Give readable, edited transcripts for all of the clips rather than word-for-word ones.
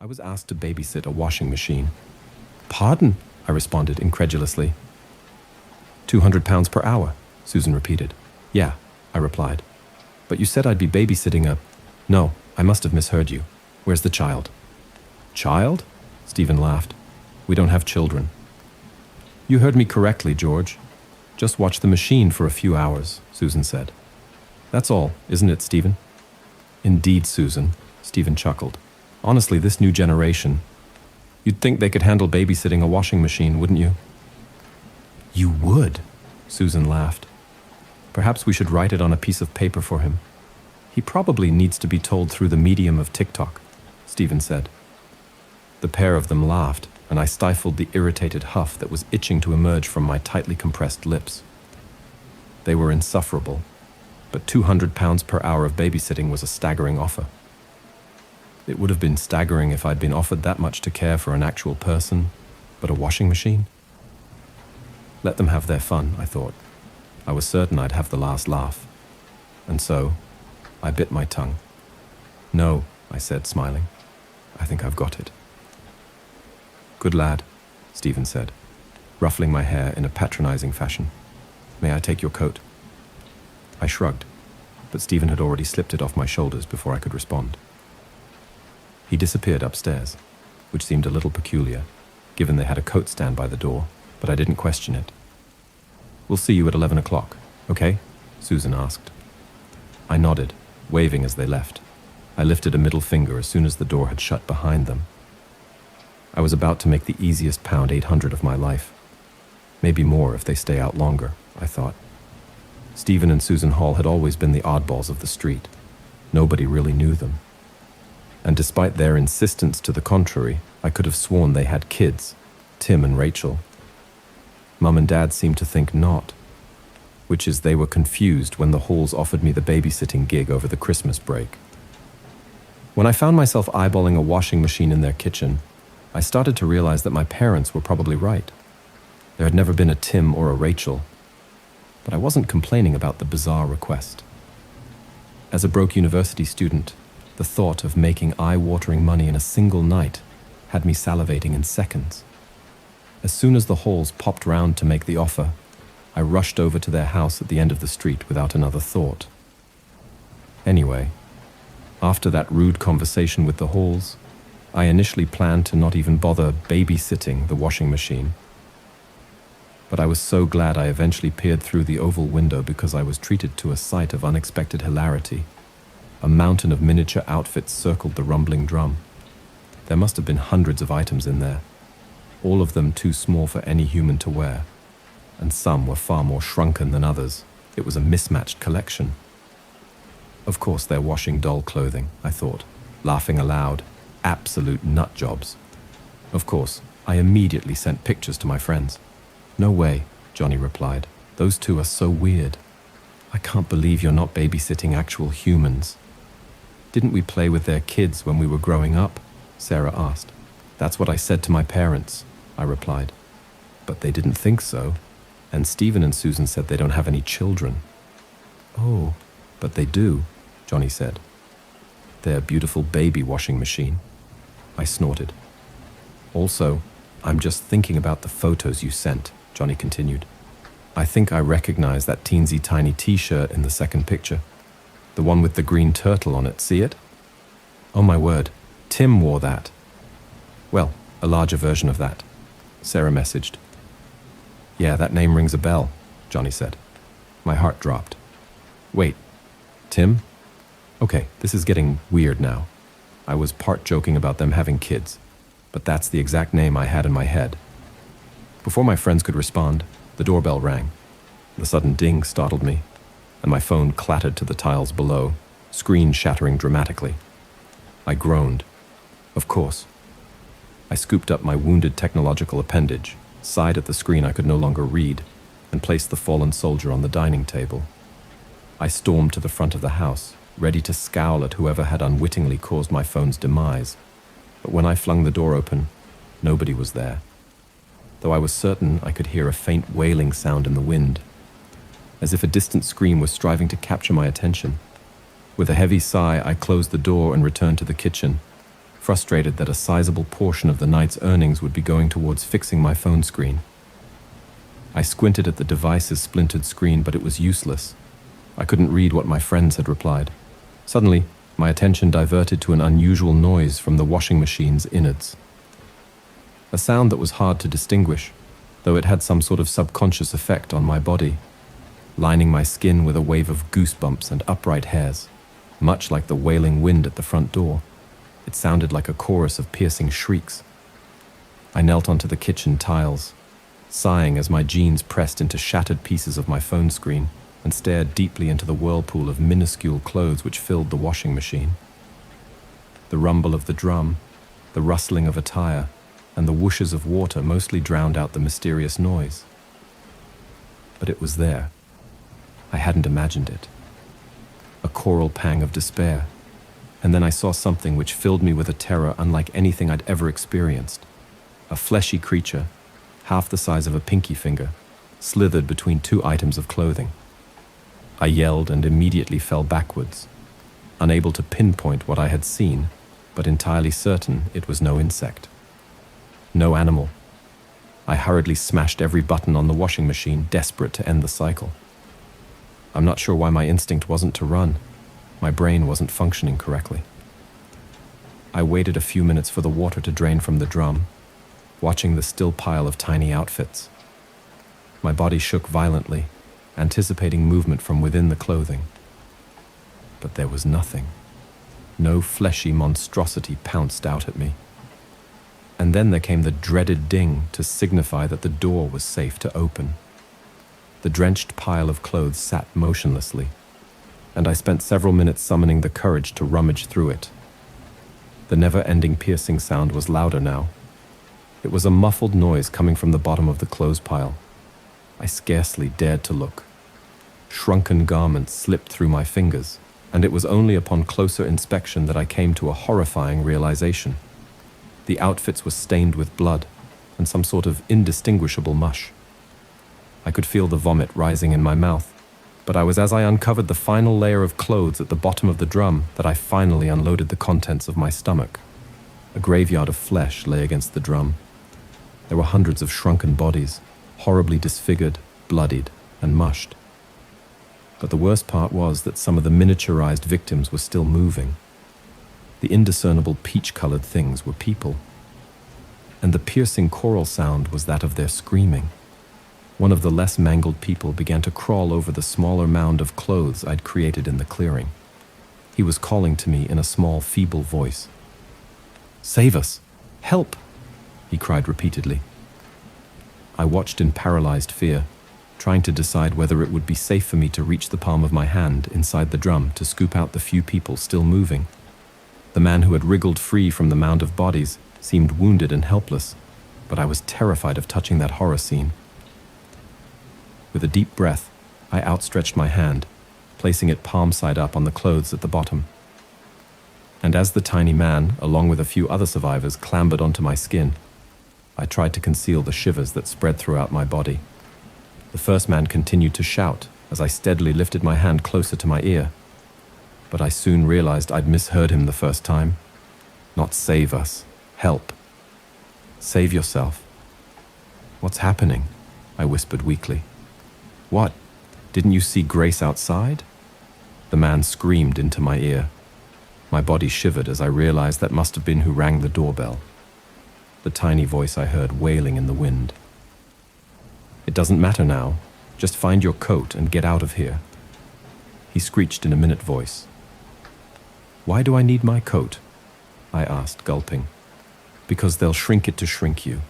I was asked to babysit a washing machine. Pardon? I responded incredulously. £200 per hour, Susan repeated. Yeah, I replied. But you said I'd be babysitting a... No, I must have misheard you. Where's the child? Child? Stephen laughed. We don't have children. You heard me correctly, George. Just watch the machine for a few hours, Susan said. That's all, isn't it, Stephen? Indeed, Susan, Stephen chuckled. Honestly, this new generation... You'd think they could handle babysitting a washing machine, wouldn't you? You would, Susan laughed. Perhaps we should write it on a piece of paper for him. He probably needs to be told through the medium of TikTok, Stephen said. The pair of them laughed, and I stifled the irritated huff that was itching to emerge from my tightly compressed lips. They were insufferable, but £200 per hour of babysitting was a staggering offer. It would have been staggering if I'd been offered that much to care for an actual person, but a washing machine? Let them have their fun, I thought. I was certain I'd have the last laugh. And so, I bit my tongue. No, I said, smiling. I think I've got it. Good lad, Stephen said, ruffling my hair in a patronizing fashion. May I take your coat? I shrugged, but Stephen had already slipped it off my shoulders before I could respond. He disappeared upstairs, which seemed a little peculiar, given they had a coat stand by the door, but I didn't question it. We'll see you at 11 o'clock, okay? Susan asked. I nodded, waving as they left. I lifted a middle finger as soon as the door had shut behind them. I was about to make the easiest £800 of my life. Maybe more if they stay out longer, I thought. Stephen and Susan Hall had always been the oddballs of the street. Nobody really knew them. And despite their insistence to the contrary, I could have sworn they had kids, Tim and Rachel. Mum and Dad seemed to think not, which is they were confused when the Halls offered me the babysitting gig over the Christmas break. When I found myself eyeballing a washing machine in their kitchen, I started to realize that my parents were probably right. There had never been a Tim or a Rachel, but I wasn't complaining about the bizarre request. As a broke university student, the thought of making eye-watering money in a single night had me salivating in seconds. As soon as the Halls popped round to make the offer, I rushed over to their house at the end of the street without another thought. Anyway, after that rude conversation with the Halls, I initially planned to not even bother babysitting the washing machine. But I was so glad I eventually peered through the oval window because I was treated to a sight of unexpected hilarity. A mountain of miniature outfits circled the rumbling drum. There must have been hundreds of items in there, all of them too small for any human to wear, and some were far more shrunken than others. It was a mismatched collection. Of course they're washing doll clothing, I thought, laughing aloud. Absolute nut jobs. Of course, I immediately sent pictures to my friends. No way, Johnny replied. Those two are so weird. I can't believe you're not babysitting actual humans. Didn't we play with their kids when we were growing up? Sarah asked. That's what I said to my parents, I replied. But they didn't think so. And Stephen and Susan said they don't have any children. Oh, but they do, Johnny said. Their beautiful baby washing machine. I snorted. Also, I'm just thinking about the photos you sent, Johnny continued. I think I recognize that teensy tiny t-shirt in the second picture. The one with the green turtle on it, see it? Oh my word, Tim wore that. Well, a larger version of that, Sarah messaged. Yeah, that name rings a bell, Johnny said. My heart dropped. Wait, Tim? Okay, this is getting weird now. I was part joking about them having kids, but that's the exact name I had in my head. Before my friends could respond, the doorbell rang. The sudden ding startled me, and my phone clattered to the tiles below, screen shattering dramatically. I groaned. Of course. I scooped up my wounded technological appendage, sighed at the screen I could no longer read, and placed the fallen soldier on the dining table. I stormed to the front of the house, ready to scowl at whoever had unwittingly caused my phone's demise. But when I flung the door open, nobody was there, though I was certain I could hear a faint wailing sound in the wind, as if a distant scream was striving to capture my attention. With a heavy sigh, I closed the door and returned to the kitchen. frustrated that a sizable portion of the night's earnings would be going towards fixing my phone screen. I squinted at the device's splintered screen, but it was useless. I couldn't read what my friends had replied. Suddenly, my attention diverted to an unusual noise from the washing machine's innards. A sound that was hard to distinguish, though it had some sort of subconscious effect on my body, lining my skin with a wave of goosebumps and upright hairs, much like the wailing wind at the front door. It sounded like a chorus of piercing shrieks. I knelt onto the kitchen tiles, sighing as my jeans pressed into shattered pieces of my phone screen, and stared deeply into the whirlpool of minuscule clothes which filled the washing machine. The rumble of the drum, the rustling of a tire, and the whooshes of water mostly drowned out the mysterious noise. But it was there. I hadn't imagined it. A choral pang of despair, and then I saw something which filled me with a terror unlike anything I'd ever experienced. A fleshy creature, half the size of a pinky finger, slithered between two items of clothing. I yelled and immediately fell backwards, unable to pinpoint what I had seen, but entirely certain it was no insect. No animal. I hurriedly smashed every button on the washing machine, desperate to end the cycle. I'm not sure why my instinct wasn't to run. My brain wasn't functioning correctly. I waited a few minutes for the water to drain from the drum, watching the still pile of tiny outfits. My body shook violently, anticipating movement from within the clothing. But there was nothing. No fleshy monstrosity pounced out at me. And then there came the dreaded ding to signify that the door was safe to open. The drenched pile of clothes sat motionlessly, and I spent several minutes summoning the courage to rummage through it. The never-ending piercing sound was louder now. It was a muffled noise coming from the bottom of the clothes pile. I scarcely dared to look. Shrunken garments slipped through my fingers, and it was only upon closer inspection that I came to a horrifying realization. The outfits were stained with blood and some sort of indistinguishable mush. I could feel the vomit rising in my mouth, but it was as I uncovered the final layer of clothes at the bottom of the drum that I finally unloaded the contents of my stomach. A graveyard of flesh lay against the drum. There were hundreds of shrunken bodies, horribly disfigured, bloodied, and mushed. But the worst part was that some of the miniaturized victims were still moving. The indiscernible peach-colored things were people, and the piercing choral sound was that of their screaming. One of the less mangled people began to crawl over the smaller mound of clothes I'd created in the clearing. He was calling to me in a small, feeble voice. "Save us! Help!" he cried repeatedly. I watched in paralyzed fear, trying to decide whether it would be safe for me to reach the palm of my hand inside the drum to scoop out the few people still moving. The man who had wriggled free from the mound of bodies seemed wounded and helpless, but I was terrified of touching that horror scene. With a deep breath, I outstretched my hand, placing it palm side up on the clothes at the bottom. And as the tiny man, along with a few other survivors, clambered onto my skin, I tried to conceal the shivers that spread throughout my body. The first man continued to shout as I steadily lifted my hand closer to my ear. But I soon realized I'd misheard him the first time. Not save us, help. Save yourself. What's happening? I whispered weakly. What? Didn't you see Grace outside? The man screamed into my ear. My body shivered as I realized that must have been who rang the doorbell. The tiny voice I heard wailing in the wind. It doesn't matter now. Just find your coat and get out of here. He screeched in a minute voice. Why do I need my coat? I asked, gulping. Because they'll shrink it to shrink you.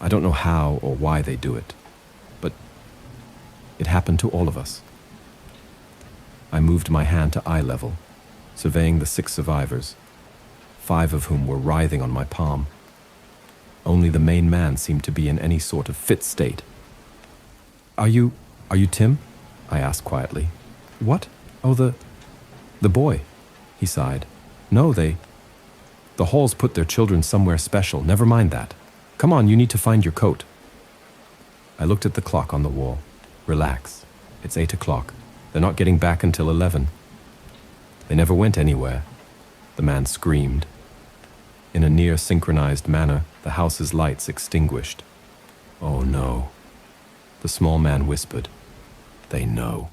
I don't know how or why they do it, but it happened to all of us. I moved my hand to eye level, surveying the 6 survivors, 5 of whom were writhing on my palm. Only the main man seemed to be in any sort of fit state. Are you Tim? I asked quietly. What? Oh, the boy, he sighed. No, the halls put their children somewhere special. Never mind that. Come on, you need to find your coat. I looked at the clock on the wall. Relax. It's 8 o'clock. They're not getting back until 11. They never went anywhere. The man screamed. in a near-synchronized manner, the house's lights extinguished. "Oh no," the small man whispered. "They know."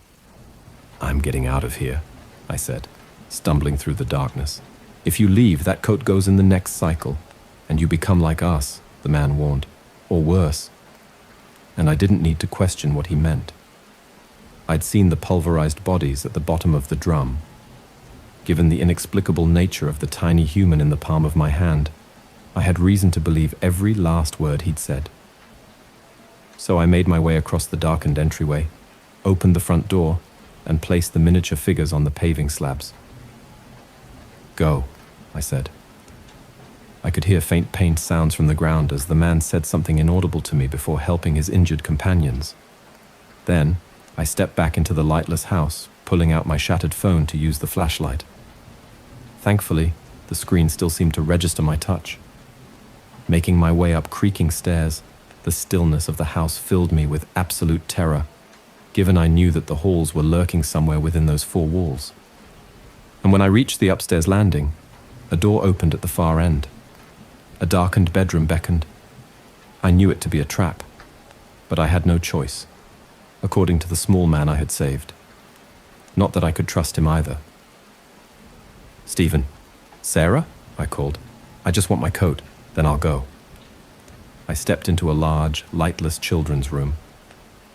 "I'm getting out of here," I said, stumbling through the darkness. "If you leave, that coat goes in the next cycle, and you become like us," the man warned, "or worse." And I didn't need to question what he meant. I'd seen the pulverized bodies at the bottom of the drum. Given the inexplicable nature of the tiny human in the palm of my hand, I had reason to believe every last word he'd said. So I made my way across the darkened entryway, opened the front door, and placed the miniature figures on the paving slabs. "Go," I said. I could hear faint pain sounds from the ground as the man said something inaudible to me before helping his injured companions. Then, I stepped back into the lightless house, pulling out my shattered phone to use the flashlight. Thankfully, the screen still seemed to register my touch. Making my way up creaking stairs, the stillness of the house filled me with absolute terror, given I knew that the halls were lurking somewhere within those four walls. And when I reached the upstairs landing, a door opened at the far end. A darkened bedroom beckoned. I knew it to be a trap, but I had no choice, according to the small man I had saved. Not that I could trust him either. "Stephen." "Sarah?" I called. "I just want my coat, then I'll go." I stepped into a large, lightless children's room.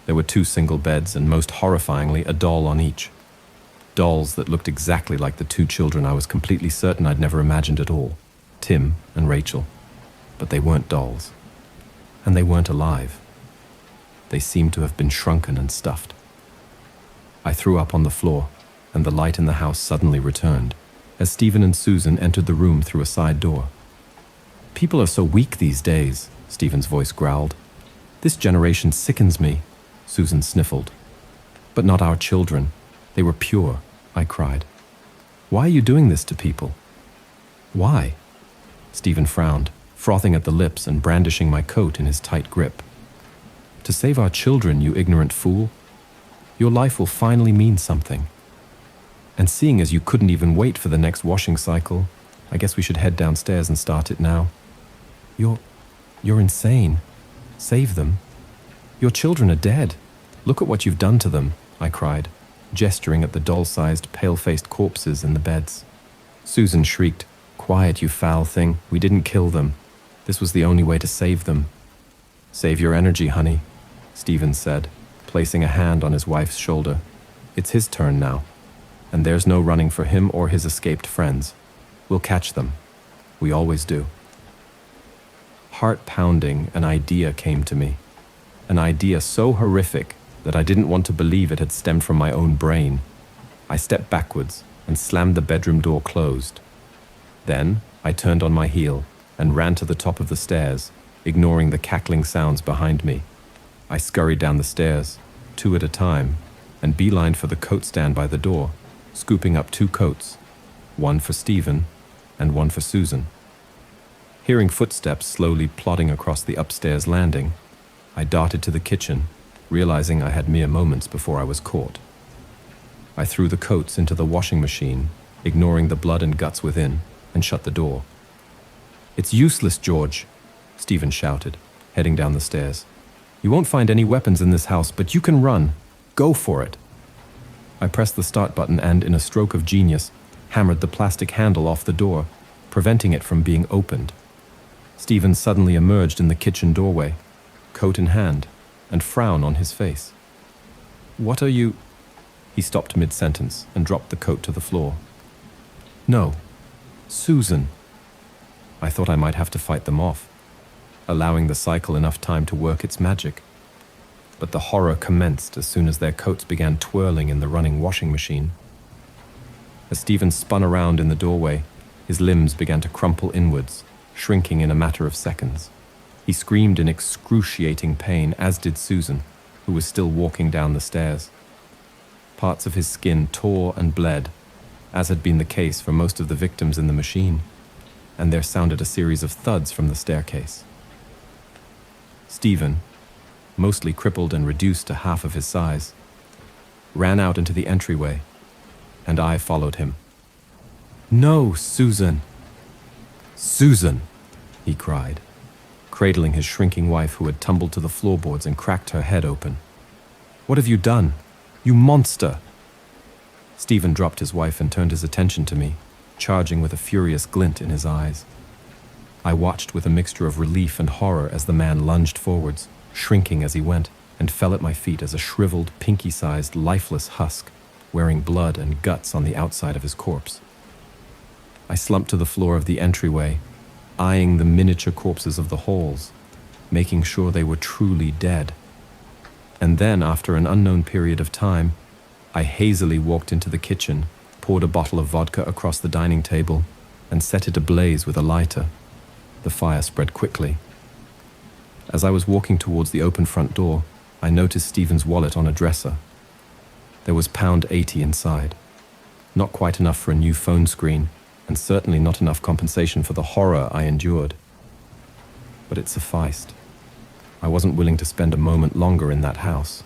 There were 2 single beds and, most horrifyingly, a doll on each. Dolls that looked exactly like the 2 children I was completely certain I'd never imagined at all, Tim and Rachel. But they weren't dolls. And they weren't alive. They seemed to have been shrunken and stuffed. I threw up on the floor, and the light in the house suddenly returned, as Stephen and Susan entered the room through a side door. "People are so weak these days," Stephen's voice growled. "This generation sickens me," Susan sniffled. "But not our children. They were pure," I cried. "Why are you doing this to people?" "Why?" Stephen frowned, frothing at the lips and brandishing my coat in his tight grip. "To save our children, you ignorant fool. Your life will finally mean something. And seeing as you couldn't even wait for the next washing cycle, I guess we should head downstairs and start it now." You're insane. Save them. Your children are dead. Look at what you've done to them," I cried, gesturing at the doll-sized, pale-faced corpses in the beds. Susan shrieked, "Quiet, you foul thing. We didn't kill them. This was the only way to save them." "Save your energy, honey," Stephen said, placing a hand on his wife's shoulder. "It's his turn now, and there's no running for him or his escaped friends. We'll catch them. We always do." Heart-pounding, an idea came to me. An idea so horrific that I didn't want to believe it had stemmed from my own brain. I stepped backwards and slammed the bedroom door closed. Then I turned on my heel and ran to the top of the stairs, ignoring the cackling sounds behind me. I scurried down the stairs, 2 at a time, and beelined for the coat stand by the door, scooping up 2 coats, one for Stephen and one for Susan. Hearing footsteps slowly plodding across the upstairs landing, I darted to the kitchen, realizing I had mere moments before I was caught. I threw the coats into the washing machine, ignoring the blood and guts within, and shut the door. "It's useless, George," Stephen shouted, heading down the stairs. "You won't find any weapons in this house, but you can run. Go for it." I pressed the start button and, in a stroke of genius, hammered the plastic handle off the door, preventing it from being opened. Stephen suddenly emerged in the kitchen doorway, coat in hand, and frown on his face. "What are you—" He stopped mid-sentence and dropped the coat to the floor. "No, Susan." I thought I might have to fight them off, allowing the cycle enough time to work its magic. But the horror commenced as soon as their coats began twirling in the running washing machine. As Stephen spun around in the doorway, his limbs began to crumple inwards, shrinking in a matter of seconds. He screamed in excruciating pain, as did Susan, who was still walking down the stairs. Parts of his skin tore and bled, as had been the case for most of the victims in the machine, and there sounded a series of thuds from the staircase. Stephen, mostly crippled and reduced to half of his size, ran out into the entryway, and I followed him. "No, Susan!" "Susan!" he cried, cradling his shrinking wife who had tumbled to the floorboards and cracked her head open. "What have you done? You monster!" Stephen dropped his wife and turned his attention to me, charging with a furious glint in his eyes. I watched with a mixture of relief and horror as the man lunged forwards, shrinking as he went, and fell at my feet as a shriveled, pinky-sized, lifeless husk, wearing blood and guts on the outside of his corpse. I slumped to the floor of the entryway, eyeing the miniature corpses of the halls, making sure they were truly dead. And then, after an unknown period of time, I hazily walked into the kitchen, poured a bottle of vodka across the dining table, and set it ablaze with a lighter. The fire spread quickly. As I was walking towards the open front door, I noticed Stephen's wallet on a dresser. There was £80 inside. Not quite enough for a new phone screen, and certainly not enough compensation for the horror I endured. But it sufficed. I wasn't willing to spend a moment longer in that house.